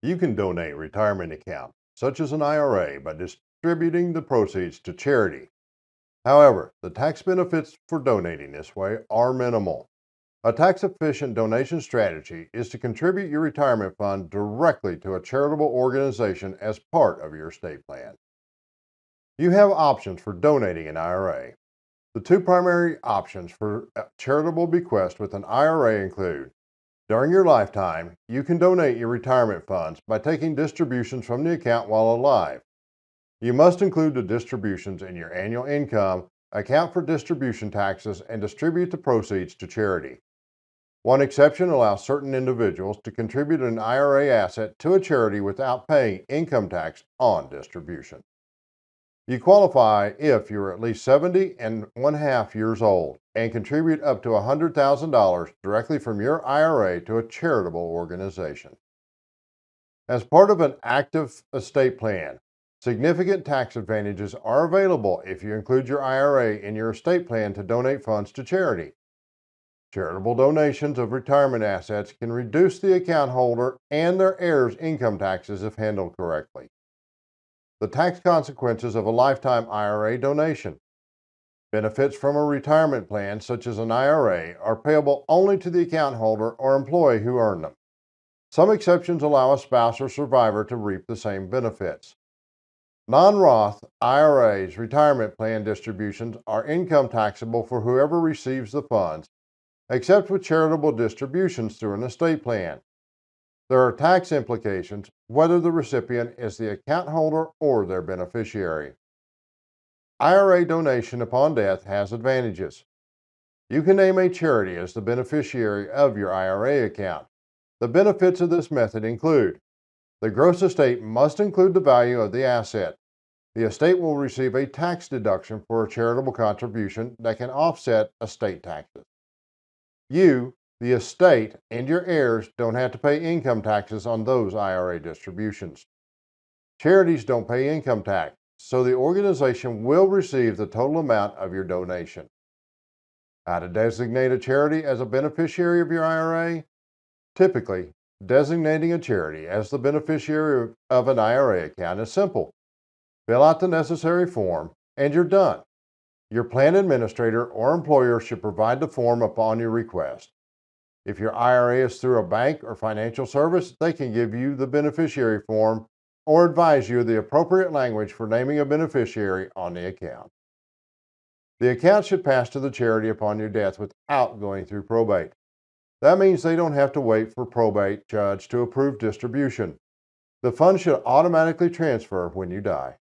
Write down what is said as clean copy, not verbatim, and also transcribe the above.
You can donate retirement account, such as an IRA, by distributing the proceeds to charity. However, the tax benefits for donating this way are minimal. A tax-efficient donation strategy is to contribute your retirement fund directly to a charitable organization as part of your estate plan. You have options for donating an IRA. The two primary options for charitable bequest with an IRA include: during your lifetime, you can donate your retirement funds by taking distributions from the account while alive. You must include the distributions in your annual income, account for distribution taxes, and distribute the proceeds to charity. One exception allows certain individuals to contribute an IRA asset to a charity without paying income tax on distribution. You qualify if you are at least 70 and one-half years old and contribute up to $100,000 directly from your IRA to a charitable organization. As part of an active estate plan, significant tax advantages are available if you include your IRA in your estate plan to donate funds to charity. Charitable donations of retirement assets can reduce the account holder and their heirs' income taxes if handled correctly. The tax consequences of a lifetime IRA donation. Benefits from a retirement plan, such as an IRA, are payable only to the account holder or employee who earned them. Some exceptions allow a spouse or survivor to reap the same benefits. Non-Roth IRA's retirement plan distributions are income taxable for whoever receives the funds, except with charitable distributions through an estate plan. There are tax implications whether the recipient is the account holder or their beneficiary. IRA donation upon death has advantages. You can name a charity as the beneficiary of your IRA account. The benefits of this method include: the gross estate must include the value of the asset. The estate will receive a tax deduction for a charitable contribution that can offset estate taxes. You, the estate, and your heirs don't have to pay income taxes on those IRA distributions. Charities don't pay income tax, so the organization will receive the total amount of your donation. How to designate a charity as a beneficiary of your IRA? Typically, designating a charity as the beneficiary of an IRA account is simple. Fill out the necessary form, and you're done. Your plan administrator or employer should provide the form upon your request. If your IRA is through a bank or financial service, they can give you the beneficiary form or advise you of the appropriate language for naming a beneficiary on the account. The account should pass to the charity upon your death without going through probate. That means they don't have to wait for probate judge to approve distribution. The funds should automatically transfer when you die.